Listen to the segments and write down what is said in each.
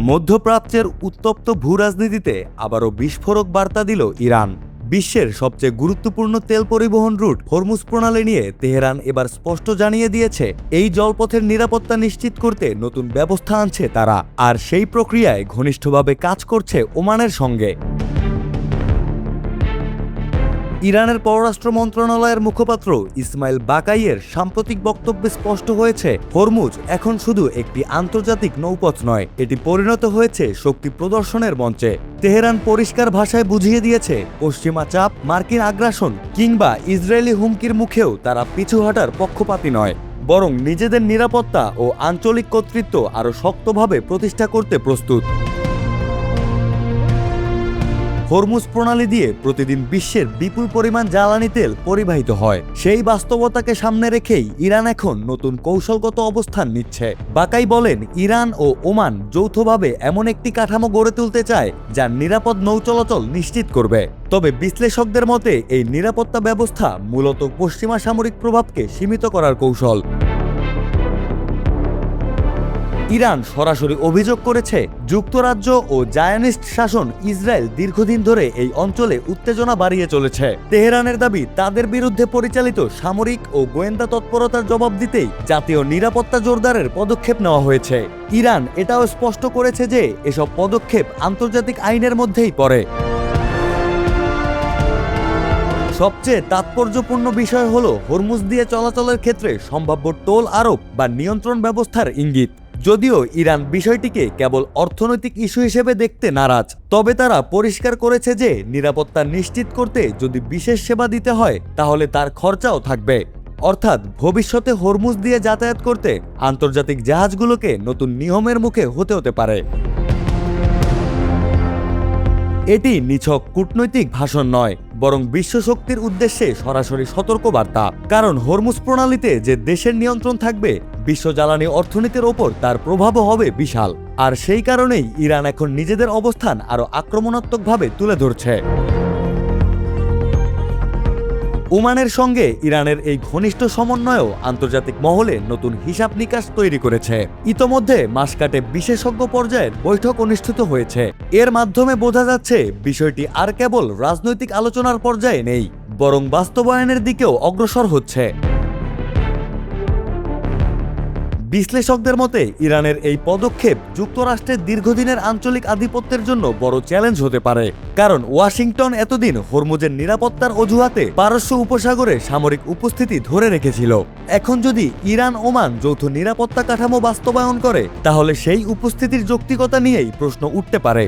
মধ্যপ্রাচ্যের উত্তপ্ত ভূরাজনীতিতে আবারও বিস্ফোরক বার্তা দিল ইরান। বিশ্বের সবচেয়ে গুরুত্বপূর্ণ তেল পরিবহন রুট হরমুজ প্রণালী নিয়ে তেহরান এবার স্পষ্ট জানিয়ে দিয়েছে এই জলপথের নিরাপত্তা নিশ্চিত করতে নতুন ব্যবস্থা আনছে তারা, আর সেই প্রক্রিয়ায় ঘনিষ্ঠভাবে কাজ করছে ওমানের সঙ্গে। ইরানের পররাষ্ট্র মন্ত্রণালয়ের মুখপাত্র ইসমাইল বাকাইয়ের সাম্প্রতিক বক্তব্যে স্পষ্ট হয়েছে, হরমুজ এখন শুধু একটি আন্তর্জাতিক নৌপথ নয়, এটি পরিণত হয়েছে শক্তি প্রদর্শনের মঞ্চে। তেহরান পরিষ্কার ভাষায় বুঝিয়ে দিয়েছে, পশ্চিমা চাপ, মার্কিন আগ্রাসন কিংবা ইসরায়েলি হুমকির মুখেও তারা পিছু হটার পক্ষপাতী নয়, বরং নিজেদের নিরাপত্তা ও আঞ্চলিক কর্তৃত্ব আরও শক্তভাবে প্রতিষ্ঠা করতে প্রস্তুত। হরমুজ প্রণালী দিয়ে প্রতিদিন বিশ্বের বিপুল পরিমাণ জ্বালানি তেল পরিবাহিত হয়। সেই বাস্তবতাকে সামনে রেখেই ইরান এখন নতুন কৌশলগত অবস্থান নিচ্ছে। বাকাই বলেন, ইরান ও ওমান যৌথভাবে এমন একটি কাঠামো গড়ে তুলতে চায় যা নিরাপদ নৌ চলাচল নিশ্চিত করবে। তবে বিশ্লেষকদের মতে এই নিরাপত্তা ব্যবস্থা মূলত পশ্চিমা সামরিক প্রভাবকে সীমিত করার কৌশল। ইরান সরাসরি অভিযোগ করেছে, যুক্তরাজ্য ও জায়নিস্ট শাসন ইসরায়েল দীর্ঘদিন ধরে এই অঞ্চলে উত্তেজনা বাড়িয়ে চলেছে। তেহরানের দাবি, তাদের বিরুদ্ধে পরিচালিত সামরিক ও গোয়েন্দা তৎপরতার জবাব দিতেই জাতীয় নিরাপত্তা জোরদারের পদক্ষেপ নেওয়া হয়েছে। ইরান এটাও স্পষ্ট করেছে যে এসব পদক্ষেপ আন্তর্জাতিক আইনের মধ্যেই পড়ে। সবচেয়ে তাৎপর্যপূর্ণ বিষয় হল হরমুজ দিয়ে চলাচলের ক্ষেত্রে সম্ভাব্য টোল আরোপ বা নিয়ন্ত্রণ ব্যবস্থার ইঙ্গিত। যদিও ইরান বিষয়টিকে কেবল অর্থনৈতিক ইস্যু হিসেবে দেখতে নারাজ, তবে তারা পরিষ্কার করেছে যে নিরাপত্তা নিশ্চিত করতে যদি বিশেষ সেবা দিতে হয় তাহলে তার খরচাও থাকবে। অর্থাৎ ভবিষ্যতে হরমুজ দিয়ে যাতায়াত করতে আন্তর্জাতিক জাহাজগুলোকে নতুন নিয়মের মুখে হতে পারে। এটি নিছক কূটনৈতিক ভাষণ নয়, বরং বিশ্বশক্তির উদ্দেশ্যে সরাসরি সতর্কবার্তা। কারণ হরমুজ প্রণালীতে যে দেশের নিয়ন্ত্রণ থাকবে, বিশ্ব জ্বালানি অর্থনীতির ওপর তার প্রভাবও হবে বিশাল। আর সেই কারণেই ইরান এখন নিজেদের অবস্থান আরও আক্রমণাত্মকভাবে তুলে ধরছে। ওমানের সঙ্গে ইরানের এই ঘনিষ্ঠ সমন্বয়ও আন্তর্জাতিক মহলে নতুন হিসাব নিকাশ তৈরি করেছে। ইতোমধ্যে মাসকাটে বিশেষজ্ঞ পর্যায়ের বৈঠক অনুষ্ঠিত হয়েছে। এর মাধ্যমে বোঝা যাচ্ছে বিষয়টি আর কেবল রাজনৈতিক আলোচনার পর্যায়ে নেই, বরং বাস্তবায়নের দিকেও অগ্রসর হচ্ছে। বিশ্লেষকদের মতে ইরানের এই পদক্ষেপ যুক্তরাষ্ট্রের দীর্ঘদিনের আঞ্চলিক আধিপত্যের জন্য বড় চ্যালেঞ্জ হতে পারে। কারণ ওয়াশিংটন এতদিন হরমুজের নিরাপত্তার অজুহাতে পারস্য উপসাগরে সামরিক উপস্থিতি ধরে রেখেছিল। এখন যদি ইরান ওমান যৌথ নিরাপত্তা কাঠামো বাস্তবায়ন করে, তাহলে সেই উপস্থিতির যৌক্তিকতা নিয়েই প্রশ্ন উঠতে পারে।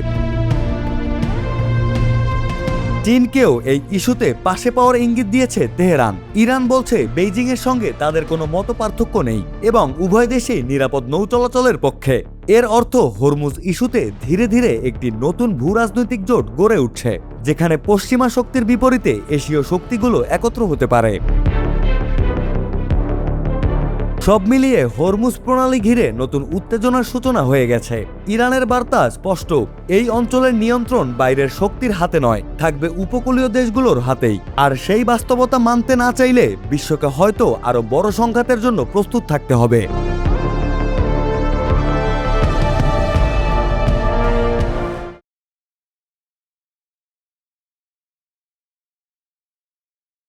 চীনকেও এই ইস্যুতে পাশে পাওয়ার ইঙ্গিত দিয়েছে তেহরান। ইরান বলছে বেইজিংয়ের সঙ্গে তাদের কোনো মতপার্থক্য নেই এবং উভয় দেশেই নিরাপদ নৌ চলাচলের পক্ষে। এর অর্থ হরমুজ ইস্যুতে ধীরে ধীরে একটি নতুন ভূরাজনৈতিক জোট গড়ে উঠছে, যেখানে পশ্চিমা শক্তির বিপরীতে এশীয় শক্তিগুলো একত্র হতে পারে। সব মিলিয়ে হরমুজ প্রণালী ঘিরে নতুন উত্তেজনার সূচনা হয়ে গেছে। ইরানের বার্তা স্পষ্ট, এই অঞ্চলের নিয়ন্ত্রণ বাইরের শক্তির হাতে নয়, থাকবে উপকূলীয় দেশগুলোর হাতেই। আর সেই বাস্তবতা মানতে না চাইলে বিশ্বকে হয়তো আরো বড় সংঘাতের জন্য প্রস্তুত থাকতে হবে।